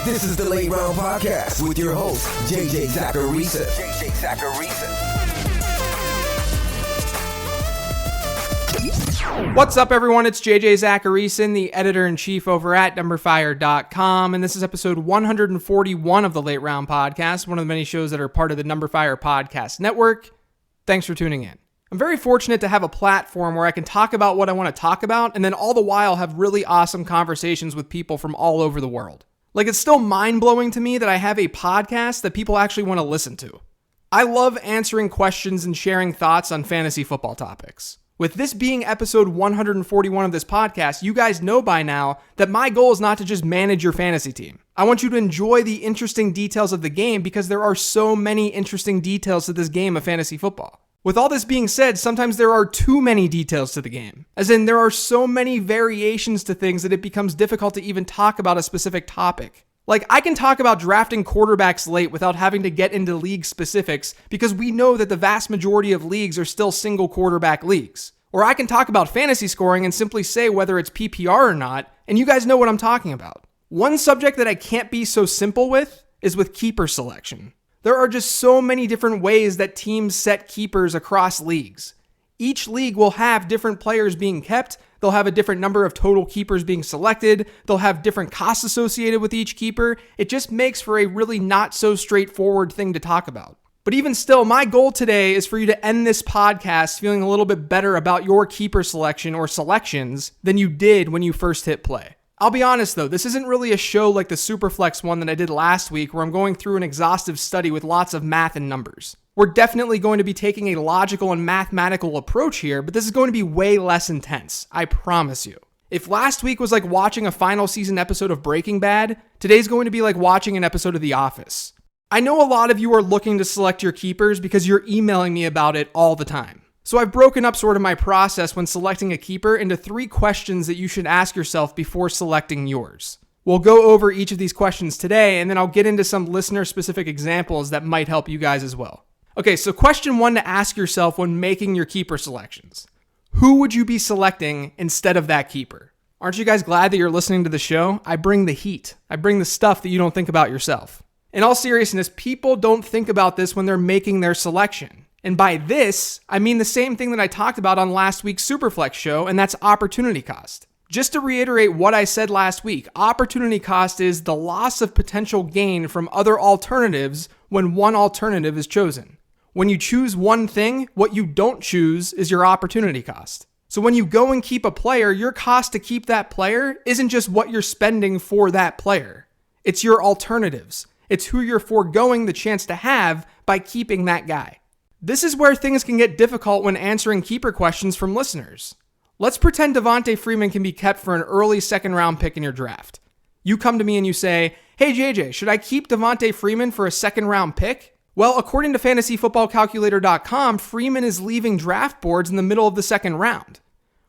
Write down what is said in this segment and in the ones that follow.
This is the Late Round Podcast with your host, JJ Zachariason. What's up, everyone? It's JJ Zachariason, the editor-in-chief over at NumberFire.com, and this is episode 141 of the Late Round Podcast, one of the many shows that are part of the NumberFire Podcast Network. Thanks for tuning in. I'm very fortunate to have a platform where I can talk about what I want to talk about, and then all the while have really awesome conversations with people from all over the world. Like, it's still mind-blowing to me that I have a podcast that people actually want to listen to. I love answering questions and sharing thoughts on fantasy football topics. With this being episode 141 of this podcast, you guys know by now that my goal is not to just manage your fantasy team. I want you to enjoy the interesting details of the game because there are so many interesting details to this game of fantasy football. With all this being said, sometimes there are too many details to the game. As in, there are so many variations to things that it becomes difficult to even talk about a specific topic. Like, I can talk about drafting quarterbacks late without having to get into league specifics because we know that the vast majority of leagues are still single quarterback leagues. Or I can talk about fantasy scoring and simply say whether it's PPR or not, and you guys know what I'm talking about. One subject that I can't be so simple with is with keeper selection. There are just so many different ways that teams set keepers across leagues. Each league will have different players being kept. They'll have a different number of total keepers being selected. They'll have different costs associated with each keeper. It just makes for a really not so straightforward thing to talk about. But even still, my goal today is for you to end this podcast feeling a little bit better about your keeper selection or selections than you did when you first hit play. I'll be honest though, this isn't really a show like the Superflex one that I did last week where I'm going through an exhaustive study with lots of math and numbers. We're definitely going to be taking a logical and mathematical approach here, but this is going to be way less intense. I promise you. If last week was like watching a final season episode of Breaking Bad, today's going to be like watching an episode of The Office. I know a lot of you are looking to select your keepers because you're emailing me about it all the time. So I've broken up sort of my process when selecting a keeper into 3 questions that you should ask yourself before selecting yours. We'll go over each of these questions today, and then I'll get into some listener-specific examples that might help you guys as well. Okay, so question 1 to ask yourself when making your keeper selections. Who would you be selecting instead of that keeper? Aren't you guys glad that you're listening to the show? I bring the heat. I bring the stuff that you don't think about yourself. In all seriousness, people don't think about this when they're making their selection. And by this, I mean the same thing that I talked about on last week's Superflex show, and that's opportunity cost. Just to reiterate what I said last week, opportunity cost is the loss of potential gain from other alternatives when one alternative is chosen. When you choose one thing, what you don't choose is your opportunity cost. So when you go and keep a player, your cost to keep that player isn't just what you're spending for that player. It's your alternatives. It's who you're foregoing the chance to have by keeping that guy. This is where things can get difficult when answering keeper questions from listeners. Let's pretend Devonta Freeman can be kept for an early second-round pick in your draft. You come to me and you say, "Hey JJ, should I keep Devonta Freeman for a second-round pick?" Well, according to FantasyFootballCalculator.com, Freeman is leaving draft boards in the middle of the second round.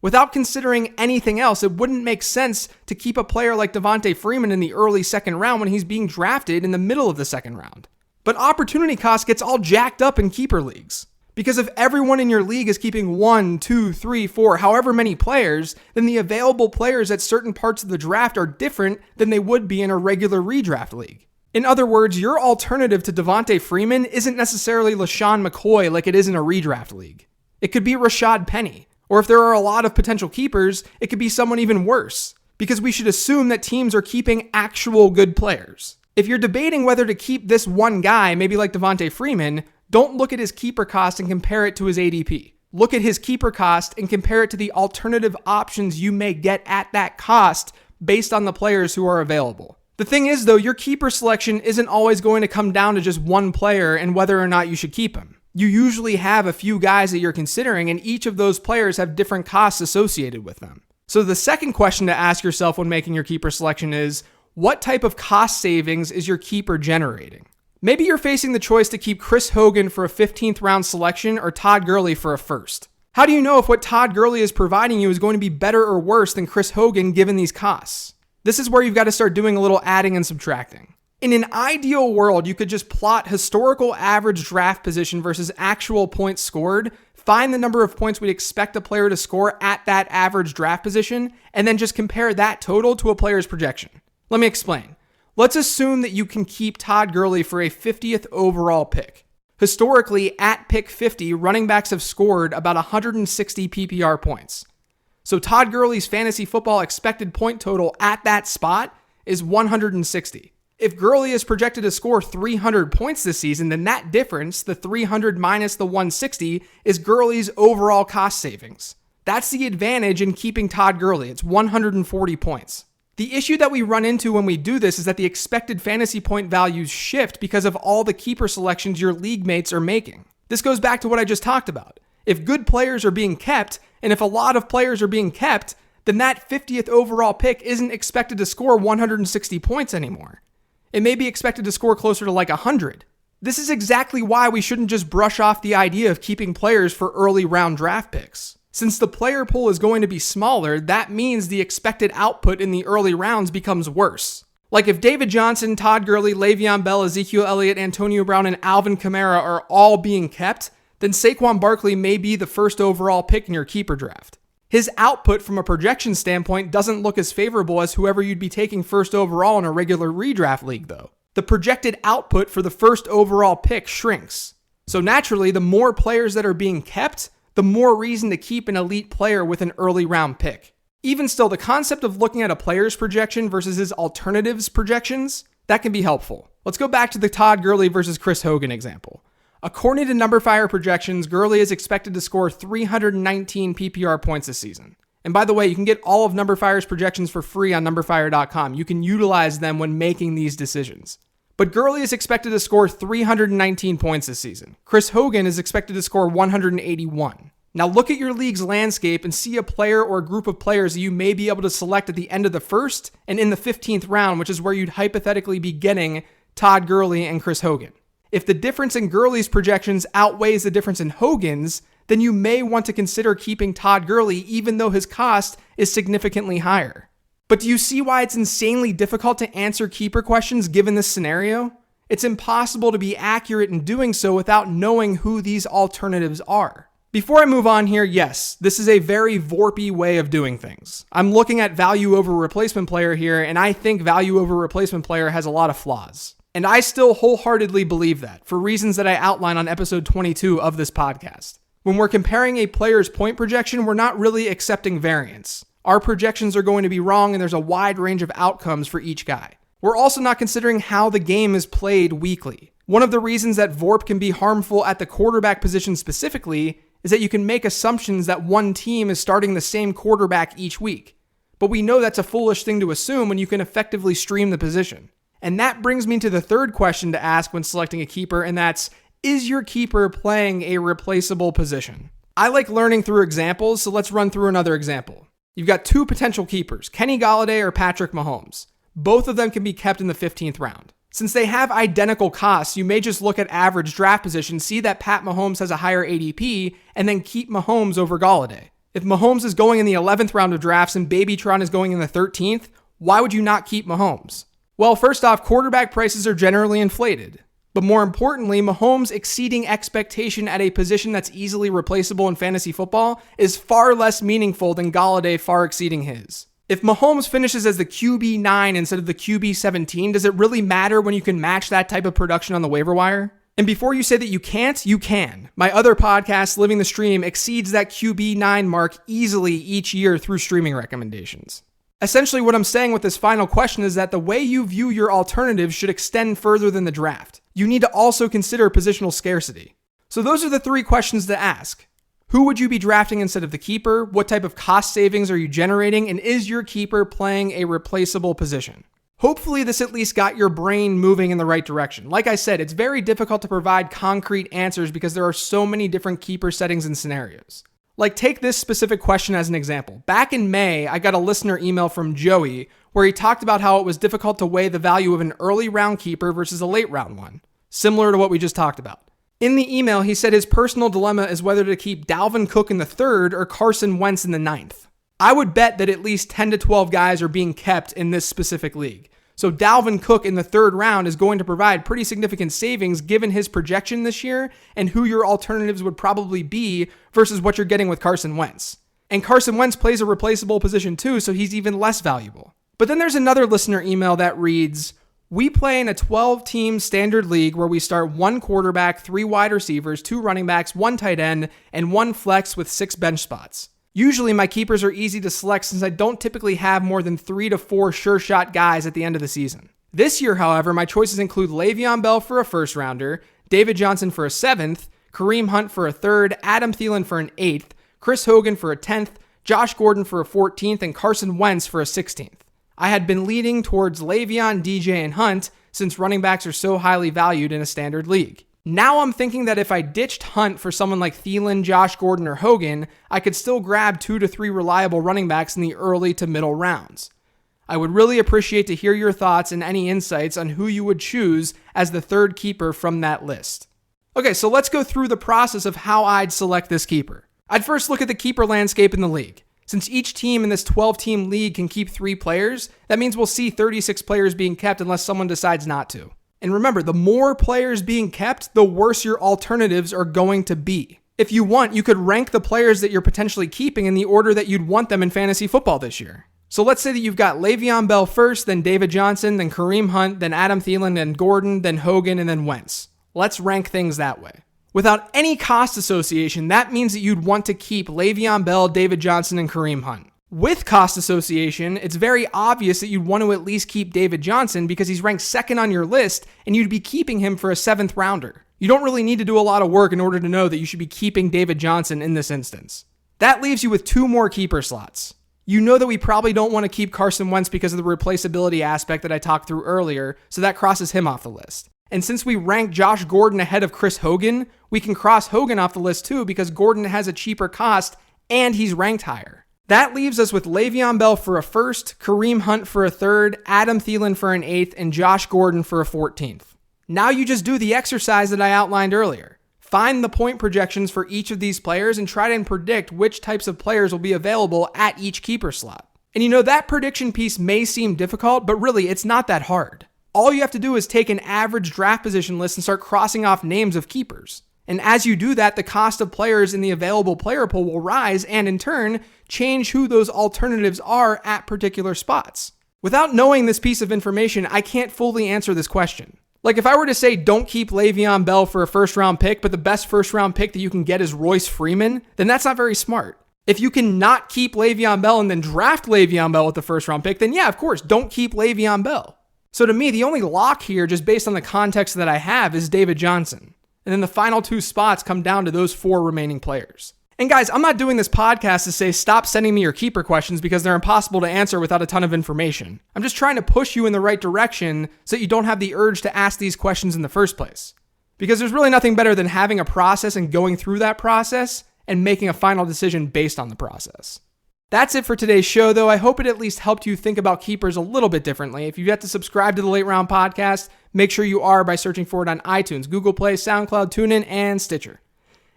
Without considering anything else, it wouldn't make sense to keep a player like Devonta Freeman in the early second round when he's being drafted in the middle of the second round. But opportunity cost gets all jacked up in keeper leagues. Because if everyone in your league is keeping 1, 2, 3, 4, however many players, then the available players at certain parts of the draft are different than they would be in a regular redraft league. In other words, your alternative to Devonta Freeman isn't necessarily LaShawn McCoy like it is in a redraft league. It could be Rashad Penny. Or if there are a lot of potential keepers, it could be someone even worse. Because we should assume that teams are keeping actual good players. If you're debating whether to keep this one guy, maybe like Devonta Freeman, don't look at his keeper cost and compare it to his ADP. Look at his keeper cost and compare it to the alternative options you may get at that cost based on the players who are available. The thing is, though, your keeper selection isn't always going to come down to just one player and whether or not you should keep him. You usually have a few guys that you're considering, and each of those players have different costs associated with them. So the second question to ask yourself when making your keeper selection is, what type of cost savings is your keeper generating? Maybe you're facing the choice to keep Chris Hogan for a 15th round selection or Todd Gurley for a first. How do you know if what Todd Gurley is providing you is going to be better or worse than Chris Hogan given these costs? This is where you've got to start doing a little adding and subtracting. In an ideal world, you could just plot historical average draft position versus actual points scored, find the number of points we'd expect a player to score at that average draft position, and then just compare that total to a player's projection. Let me explain. Let's assume that you can keep Todd Gurley for a 50th overall pick. Historically, at pick 50, running backs have scored about 160 PPR points. So Todd Gurley's fantasy football expected point total at that spot is 160. If Gurley is projected to score 300 points this season, then that difference, the 300 minus the 160, is Gurley's overall cost savings. That's the advantage in keeping Todd Gurley. It's 140 points. The issue that we run into when we do this is that the expected fantasy point values shift because of all the keeper selections your league mates are making. This goes back to what I just talked about. If good players are being kept, and if a lot of players are being kept, then that 50th overall pick isn't expected to score 160 points anymore. It may be expected to score closer to like 100. This is exactly why we shouldn't just brush off the idea of keeping players for early round draft picks. Since the player pool is going to be smaller, that means the expected output in the early rounds becomes worse. Like if David Johnson, Todd Gurley, Le'Veon Bell, Ezekiel Elliott, Antonio Brown, and Alvin Kamara are all being kept, then Saquon Barkley may be the first overall pick in your keeper draft. His output from a projection standpoint doesn't look as favorable as whoever you'd be taking first overall in a regular redraft league though. The projected output for the first overall pick shrinks. So naturally, the more players that are being kept, the more reason to keep an elite player with an early round pick. Even still, the concept of looking at a player's projection versus his alternatives projections, that can be helpful. Let's go back to the Todd Gurley versus Chris Hogan example. According to NumberFire projections, Gurley is expected to score 319 PPR points this season. And by the way, you can get all of NumberFire's projections for free on numberfire.com. You can utilize them when making these decisions. But Gurley is expected to score 319 points this season. Chris Hogan is expected to score 181. Now look at your league's landscape and see a player or a group of players that you may be able to select at the end of the first and in the 15th round, which is where you'd hypothetically be getting Todd Gurley and Chris Hogan. If the difference in Gurley's projections outweighs the difference in Hogan's, then you may want to consider keeping Todd Gurley even though his cost is significantly higher. But do you see why it's insanely difficult to answer keeper questions given this scenario? It's impossible to be accurate in doing so without knowing who these alternatives are. Before I move on here, yes, this is a very VORPy way of doing things. I'm looking at value over replacement player here, and I think value over replacement player has a lot of flaws. And I still wholeheartedly believe that, for reasons that I outline on episode 22 of this podcast. When we're comparing a player's point projection, we're not really accepting variance. Our projections are going to be wrong, and there's a wide range of outcomes for each guy. We're also not considering how the game is played weekly. One of the reasons that VORP can be harmful at the quarterback position specifically is that you can make assumptions that one team is starting the same quarterback each week. But we know that's a foolish thing to assume when you can effectively stream the position. And that brings me to the third question to ask when selecting a keeper, and that's, is your keeper playing a replaceable position? I like learning through examples, so let's run through another example. You've got two potential keepers, Kenny Golladay or Patrick Mahomes. Both of them can be kept in the 15th round. Since they have identical costs, you may just look at average draft position, see that Pat Mahomes has a higher ADP, and then keep Mahomes over Golladay. If Mahomes is going in the 11th round of drafts and Babytron is going in the 13th, why would you not keep Mahomes? Well, first off, quarterback prices are generally inflated. But more importantly, Mahomes exceeding expectation at a position that's easily replaceable in fantasy football is far less meaningful than Golladay far exceeding his. If Mahomes finishes as the QB9 instead of the QB17, does it really matter when you can match that type of production on the waiver wire? And before you say that you can't, you can. My other podcast, Living the Stream, exceeds that QB9 mark easily each year through streaming recommendations. Essentially, what I'm saying with this final question is that the way you view your alternatives should extend further than the draft. You need to also consider positional scarcity. So those are the three questions to ask. Who would you be drafting instead of the keeper? What type of cost savings are you generating? And is your keeper playing a replaceable position? Hopefully this at least got your brain moving in the right direction. Like I said, it's very difficult to provide concrete answers because there are so many different keeper settings and scenarios. Like, take this specific question as an example. Back in May, I got a listener email from Joey where he talked about how it was difficult to weigh the value of an early round keeper versus a late round one, similar to what we just talked about. In the email, he said his personal dilemma is whether to keep Dalvin Cook in the 3rd or Carson Wentz in the 9th. I would bet that at least 10 to 12 guys are being kept in this specific league. So Dalvin Cook in the 3rd round is going to provide pretty significant savings given his projection this year and who your alternatives would probably be versus what you're getting with Carson Wentz. And Carson Wentz plays a replaceable position too, so he's even less valuable. But then there's another listener email that reads, We play in a 12-team standard league where we start 1 quarterback, 3 wide receivers, 2 running backs, 1 tight end, and 1 flex with 6 bench spots. Usually my keepers are easy to select since I don't typically have more than 3 to 4 sure shot guys at the end of the season. This year, however, my choices include Le'Veon Bell for a first rounder, David Johnson for a 7th, Kareem Hunt for a 3rd, Adam Thielen for an 8th, Chris Hogan for a 10th, Josh Gordon for a 14th, and Carson Wentz for a 16th. I had been leaning towards Le'Veon, DJ, and Hunt since running backs are so highly valued in a standard league. Now I'm thinking that if I ditched Hunt for someone like Thielen, Josh Gordon, or Hogan, I could still grab 2 to 3 reliable running backs in the early to middle rounds. I would really appreciate to hear your thoughts and any insights on who you would choose as the 3rd keeper from that list. Okay, so let's go through the process of how I'd select this keeper. I'd first look at the keeper landscape in the league. Since each team in this 12-team league can keep 3 players, that means we'll see 36 players being kept unless someone decides not to. And remember, the more players being kept, the worse your alternatives are going to be. If you want, you could rank the players that you're potentially keeping in the order that you'd want them in fantasy football this year. So let's say that you've got Le'Veon Bell first, then David Johnson, then Kareem Hunt, then Adam Thielen, then Gordon, then Hogan, and then Wentz. Let's rank things that way. Without any cost association, that means that you'd want to keep Le'Veon Bell, David Johnson, and Kareem Hunt. With cost association, it's very obvious that you'd want to at least keep David Johnson because he's ranked 2nd on your list and you'd be keeping him for a 7th rounder. You don't really need to do a lot of work in order to know that you should be keeping David Johnson in this instance. That leaves you with 2 more keeper slots. You know that we probably don't want to keep Carson Wentz because of the replaceability aspect that I talked through earlier, so that crosses him off the list. And since we rank Josh Gordon ahead of Chris Hogan, we can cross Hogan off the list too because Gordon has a cheaper cost and he's ranked higher. That leaves us with Le'Veon Bell for a 1st, Kareem Hunt for a 3rd, Adam Thielen for an 8th, and Josh Gordon for a 14th. Now you just do the exercise that I outlined earlier. Find the point projections for each of these players and try to predict which types of players will be available at each keeper slot. And you know, that prediction piece may seem difficult, but really it's not that hard. All you have to do is take an average draft position list and start crossing off names of keepers. And as you do that, the cost of players in the available player pool will rise and in turn, change who those alternatives are at particular spots. Without knowing this piece of information, I can't fully answer this question. Like if I were to say don't keep Le'Veon Bell for a 1st round pick, but the best 1st round pick that you can get is Royce Freeman, then that's not very smart. If you can not keep Le'Veon Bell and then draft Le'Veon Bell with the 1st round pick, then yeah, of course, don't keep Le'Veon Bell. So to me, the only lock here, just based on the context that I have, is David Johnson. And then the final 2 spots come down to those 4 remaining players. And guys, I'm not doing this podcast to say stop sending me your keeper questions because they're impossible to answer without a ton of information. I'm just trying to push you in the right direction so that you don't have the urge to ask these questions in the first place. Because there's really nothing better than having a process and going through that process and making a final decision based on the process. That's it for today's show, though. I hope it at least helped you think about keepers a little bit differently. If you've yet to subscribe to the Late Round Podcast, make sure you are by searching for it on iTunes, Google Play, SoundCloud, TuneIn, and Stitcher.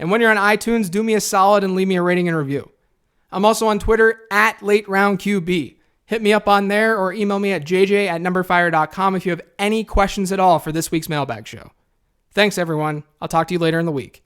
And when you're on iTunes, do me a solid and leave me a rating and review. I'm also on Twitter at LateRoundQB. Hit me up on there or email me at jj@numberfire.com if you have any questions at all for this week's mailbag show. Thanks, everyone. I'll talk to you later in the week.